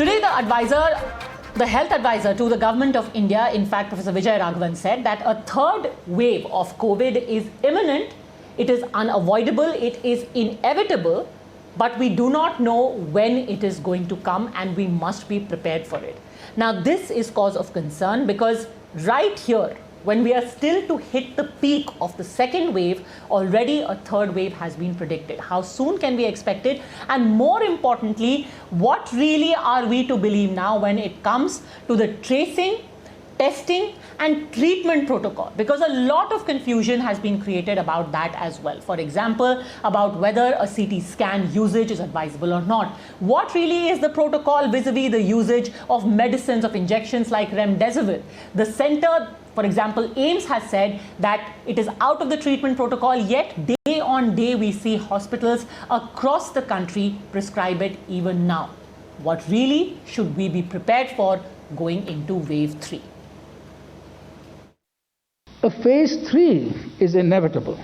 Today, the health advisor to the government of India, in fact, Professor Vijay Raghavan, said that a third wave of COVID is imminent, it is unavoidable, it is inevitable, but we do not know when it is going to come and we must be prepared for it. Now, this is cause of concern because right here, when we are still to hit the peak of the second wave, already a third wave has been predicted. How soon can we expect it? And more importantly, what really are we to believe now when it comes to the tracing, testing and treatment protocol? Because a lot of confusion has been created about that as well. For example, about whether a CT scan usage is advisable or not. What really is the protocol vis-a-vis the usage of medicines, of injections like Remdesivir? The center, for example, AIMS has said that it is out of the treatment protocol, yet day on day we see hospitals across the country prescribe it even now. What really should we be prepared for going into wave 3? A phase 3 is inevitable,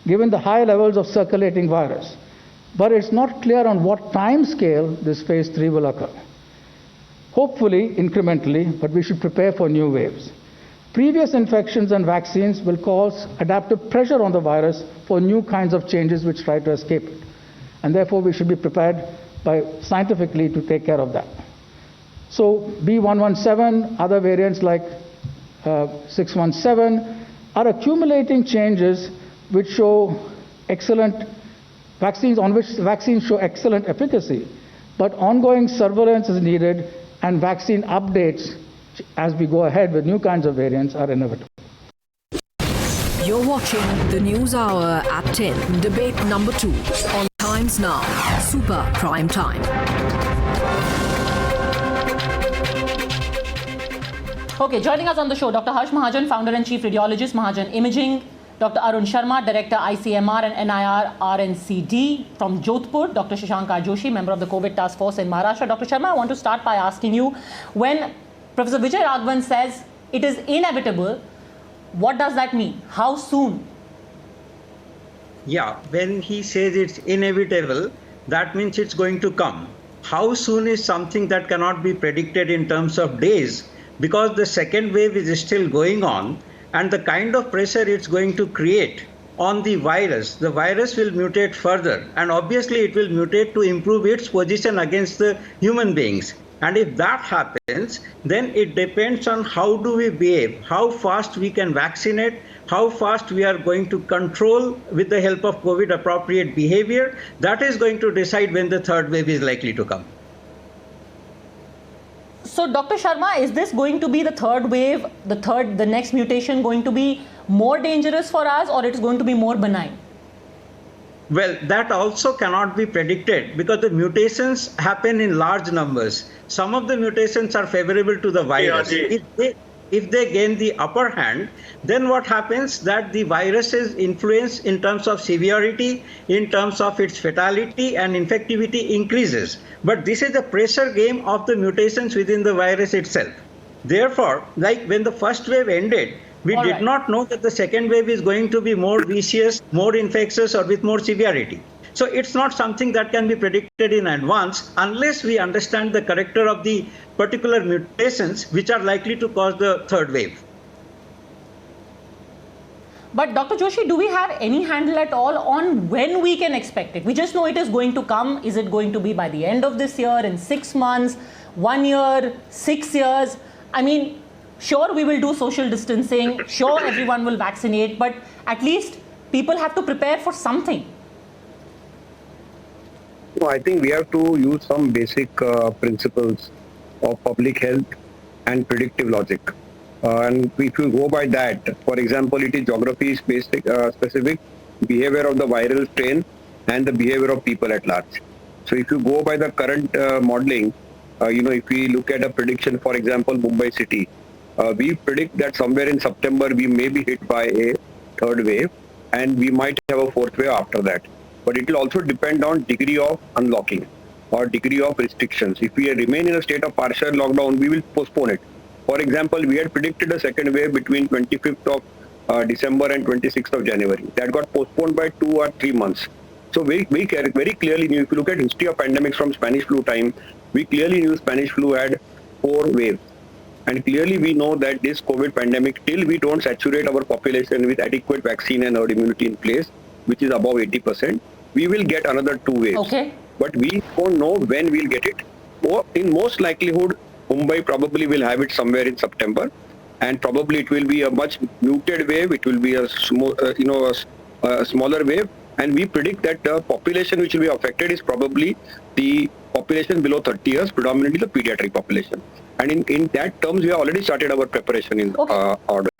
given the high levels of circulating virus. But it's not clear on what time scale this phase 3 will occur. Hopefully, incrementally, but we should prepare for new waves. Previous infections and vaccines will cause adaptive pressure on the virus for new kinds of changes which try to escape it. And therefore, we should be prepared scientifically to take care of that. So B117, other variants like 617 are accumulating changes which show excellent vaccines, on which vaccines show excellent efficacy. But ongoing surveillance is needed and vaccine updates as we go ahead with new kinds of variants are inevitable. You're watching the News Hour at 10, debate number 2 on Times Now, Super Prime Time. Okay, joining us on the show, Dr. Harsh Mahajan, founder and chief radiologist, Mahajan Imaging, Dr. Arun Sharma, director ICMR and NIIRNCD from Jodhpur, Dr. Joshi, member of the COVID task force in Maharashtra. Dr. Sharma, I want to start by asking you, when Professor Vijay Raghavan says it is inevitable, what does that mean? How soon? Yeah, when he says it's inevitable, that means it's going to come. How soon is something that cannot be predicted in terms of days, because the second wave is still going on, and the kind of pressure it's going to create on the virus will mutate further, and obviously it will mutate to improve its position against the human beings. And if that happens, then it depends on how do we behave, how fast we can vaccinate, how fast we are going to control with the help of COVID appropriate behavior. That is going to decide when the third wave is likely to come. So, Dr. Sharma, is this going to be the third wave, the next mutation going to be more dangerous for us, or it's going to be more benign? Well, that also cannot be predicted because the mutations happen in large numbers. Some of the mutations are favorable to the virus. If they gain the upper hand, then what happens that the virus's influence in terms of severity, in terms of its fatality and infectivity increases. But this is the pressure game of the mutations within the virus itself. Therefore, like when the first wave ended, we did not know that the second wave is going to be more vicious, more infectious, or with more severity. So it's not something that can be predicted in advance unless we understand the character of the particular mutations which are likely to cause the third wave. But Dr. Joshi, do we have any handle at all on when we can expect it? We just know it is going to come. Is it going to be by the end of this year, in 6 months, 1 year, 6 years? I mean, sure, we will do social distancing. Sure, everyone will vaccinate. But at least people have to prepare for something. No, I think we have to use some basic principles of public health and predictive logic. And if you go by that, for example, it is geography specific behavior of the viral strain and the behavior of people at large. So if you go by the current modeling, if we look at a prediction, for example, Mumbai city, we predict that somewhere in September we may be hit by a third wave and we might have a fourth wave after that. But it will also depend on degree of unlocking or degree of restrictions. If we remain in a state of partial lockdown, we will postpone it. For example, we had predicted a second wave between 25th of December and 26th of January. That got postponed by 2 or 3 months. So very clearly, if you look at history of pandemics from Spanish flu time, We clearly knew Spanish flu had 4 waves. And clearly we know that this COVID pandemic, till we don't saturate our population with adequate vaccine and herd immunity in place, which is above 80%, we will get another 2 waves. Okay. But we don't know when we'll get it. Or in most likelihood, Mumbai probably will have it somewhere in September, and probably it will be a much muted wave. It will be a smaller wave, and we predict that the population which will be affected is probably the population below 30 years, predominantly the pediatric population. And in that terms, we have already started our preparation in order.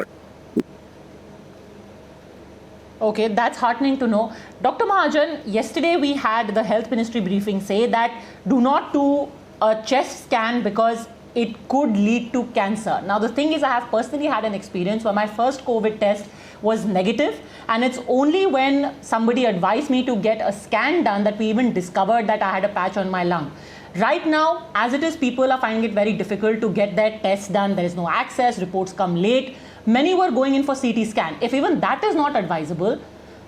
Okay, that's heartening to know. Dr. Mahajan, yesterday we had the health ministry briefing say that do not do a chest scan because it could lead to cancer. Now, the thing is, I have personally had an experience where my first COVID test was negative, and it's only when somebody advised me to get a scan done that we even discovered that I had a patch on my lung. Right now, as it is, people are finding it very difficult to get their tests done. There is no access, reports come late. Many were going in for CT scan. If even that is not advisable,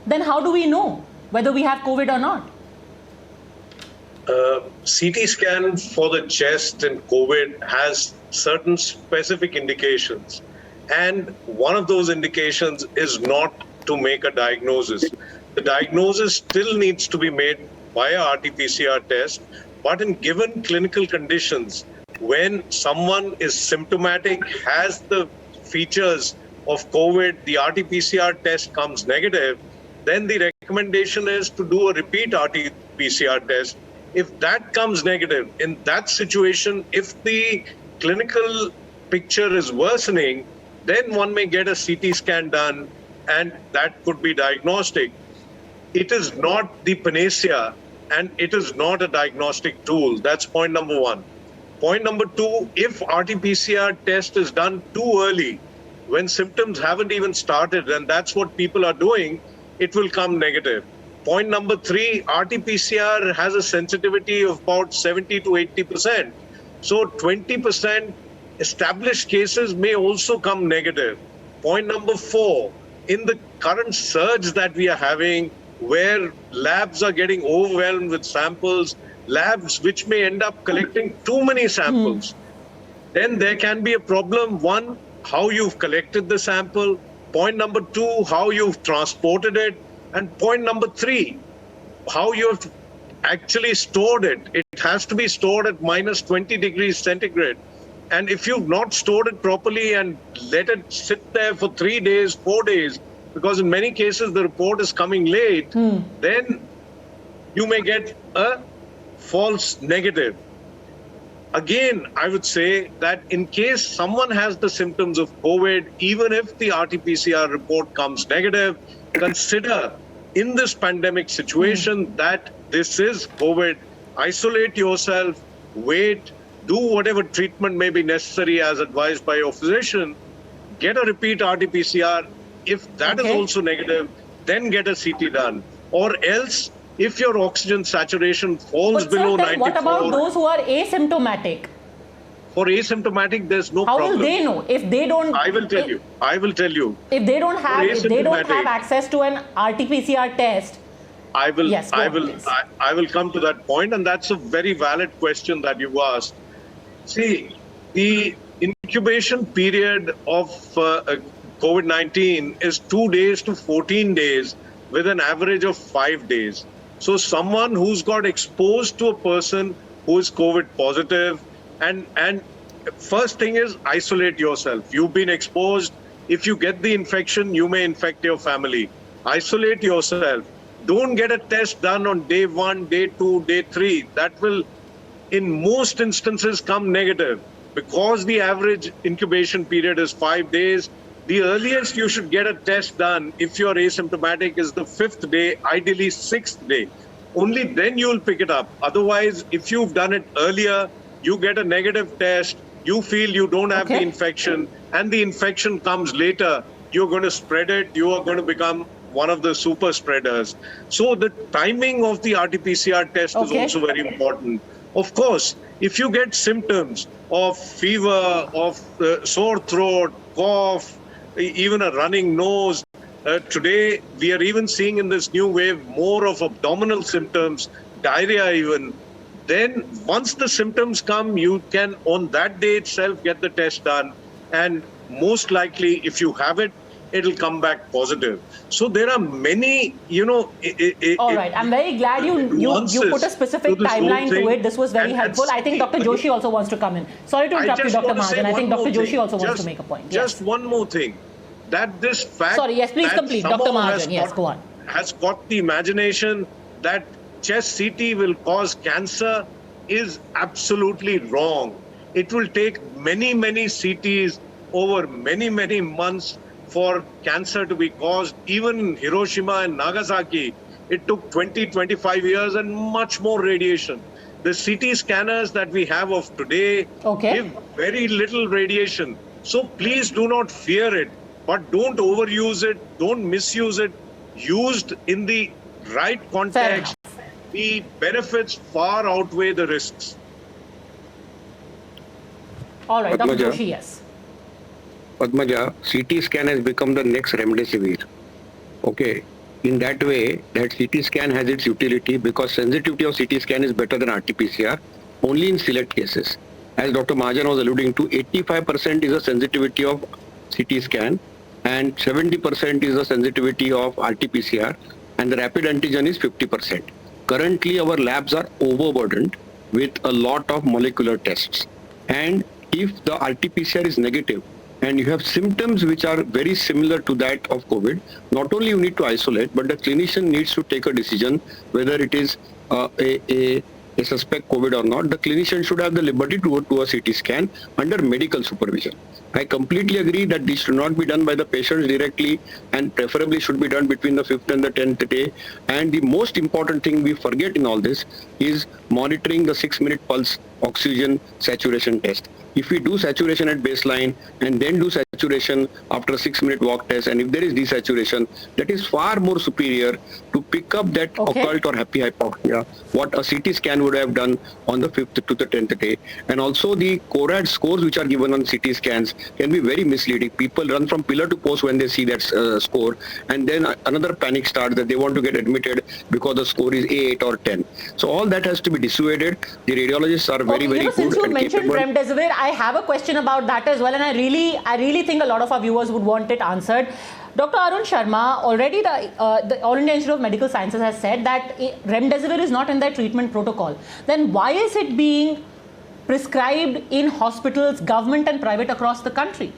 then how do we know whether we have COVID or not? CT scan for the chest and COVID has certain specific indications. And one of those indications is not to make a diagnosis. The diagnosis still needs to be made by a RT-PCR test. But in given clinical conditions, when someone is symptomatic, has the features of COVID, the RT-PCR test comes negative, then the recommendation is to do a repeat RT-PCR test. If that comes negative, in that situation, if the clinical picture is worsening, then one may get a CT scan done, and that could be diagnostic. It is not the panacea, and it is not a diagnostic tool. That's point number one. Point number two, if RT-PCR test is done too early, when symptoms haven't even started, and that's what people are doing, it will come negative. Point number three, RT-PCR has a sensitivity of about 70 to 80%. So 20% established cases may also come negative. Point number four, in the current surge that we are having, where labs are getting overwhelmed with samples, labs which may end up collecting too many samples, then there can be a problem. One, how you've collected the sample. Point number two, how you've transported it. And point number three, how you've actually stored it. It has to be stored at minus 20 degrees centigrade. And if you've not stored it properly and let it sit there for 3 days, 4 days, because in many cases the report is coming late, then you may get a false negative. Again, I would say that in case someone has the symptoms of COVID, even if the RT-PCR report comes negative, consider in this pandemic situation that this is COVID. Isolate yourself, wait, do whatever treatment may be necessary as advised by your physician, get a repeat RT-PCR. If that is also negative, then get a CT done. Or else, if your oxygen saturation falls below 94... What about those who are asymptomatic? For asymptomatic, there's no problem. How will they know if they don't? I will tell you. If they don't have access to an RT-PCR test. I will Please. come to that point, and that's a very valid question that you've asked. See, the incubation period of COVID-19 is 2 days to 14 days with an average of 5 days. So someone who's got exposed to a person who is COVID positive, and first thing is isolate yourself. You've been exposed. If you get the infection, you may infect your family. Isolate yourself. Don't get a test done on day 1, day 2, day 3. That will, in most instances, come negative. Because the average incubation period is 5 days, the earliest you should get a test done if you're asymptomatic is the 5th day, ideally 6th day. Only then you'll pick it up. Otherwise, if you've done it earlier, you get a negative test, you feel you don't have the infection, and the infection comes later, you're going to spread it, you are going to become one of the super spreaders. So the timing of the RT-PCR test is also very important. Of course, if you get symptoms of fever, of sore throat, cough, even a running nose, today we are even seeing in this new wave more of abdominal symptoms, diarrhea even, then once the symptoms come, you can on that day itself get the test done. And most likely, if you have it, it'll come back positive. So there are many, all right. I'm very glad you put a specific timeline to it. This was very helpful. I think Dr. Joshi also wants to come in. Sorry to interrupt you, Dr. Mahajan. I think Dr. Joshi also wants to make a point. Just one more thing. That this fact. Sorry, yes, please complete. Dr. Mahajan, yes, go on. Has got the imagination that chest CT will cause cancer is absolutely wrong. It will take many, many CTs over many, many months for cancer to be caused. Even in Hiroshima and Nagasaki, it took 20, 25 years and much more radiation. The CT scanners that we have of today give very little radiation. So please do not fear it, but don't overuse it, don't misuse it. Used in the right context, the benefits far outweigh the risks. All right, Dr. Padmaja. Joshi, yes. Padmaja, CT scan has become the next Remdesivir. Okay. In that way, that CT scan has its utility because sensitivity of CT scan is better than RT-PCR only in select cases. As Dr. Mahajan was alluding to, 85% is the sensitivity of CT scan and 70% is the sensitivity of RT-PCR, and the rapid antigen is 50%. Currently, our labs are overburdened with a lot of molecular tests. And if the RT-PCR is negative and you have symptoms which are very similar to that of COVID, not only you need to isolate, but the clinician needs to take a decision whether it is a suspect COVID or not. The clinician should have the liberty to go to a CT scan under medical supervision. I completely agree that this should not be done by the patients directly and preferably should be done between the 5th and the 10th day. And the most important thing we forget in all this is monitoring the 6-minute pulse oxygen saturation test. If we do saturation at baseline and then do saturation after a 6-minute walk test, and if there is desaturation, that is far more superior to pick up that occult or happy hypoxia, what a CT scan would have done on the 5th to the 10th day. And also the CORAD scores which are given on CT scans can be very misleading. People run from pillar to post when they see that score, and then another panic starts that they want to get admitted because the score is 8 or 10. So all that has to be dissuaded. The radiologists are very, very good. Since you mentioned Remdesivir, I have a question about that as well, and I really think a lot of our viewers would want it answered. Dr. Arun Sharma, already the All India Institute of Medical Sciences has said that Remdesivir is not in their treatment protocol. Then why is it being prescribed in hospitals, government and private across the country?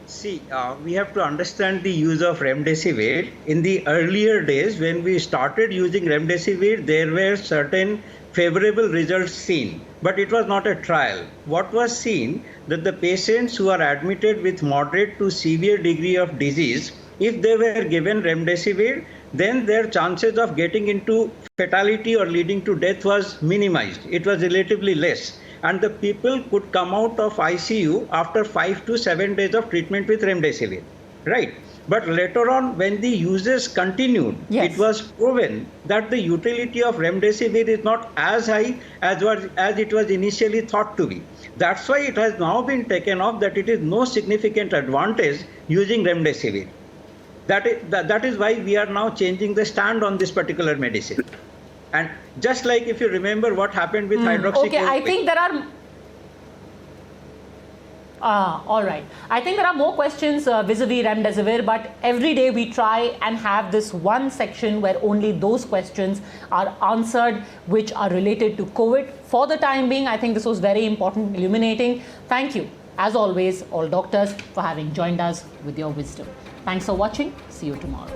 See, we have to understand the use of Remdesivir. In the earlier days, when we started using Remdesivir, there were certain favorable results seen, but it was not a trial. What was seen that the patients who are admitted with moderate to severe degree of disease, if they were given Remdesivir, then their chances of getting into fatality or leading to death was minimized. It was relatively less. And the people could come out of ICU after 5 to 7 days of treatment with Remdesivir, right? But later on, when the uses continued, it was proven that the utility of Remdesivir is not as high as it was initially thought to be. That's why it has now been taken off that it is no significant advantage using Remdesivir. That is why we are now changing the stand on this particular medicine. And just like if you remember what happened with hydroxychloroquine. Okay, I think there are... all right. I think there are more questions vis-a-vis Remdesivir, but every day we try and have this one section where only those questions are answered which are related to COVID. For the time being, I think this was very important, illuminating. Thank you, as always, all doctors, for having joined us with your wisdom. Thanks for watching. See you tomorrow.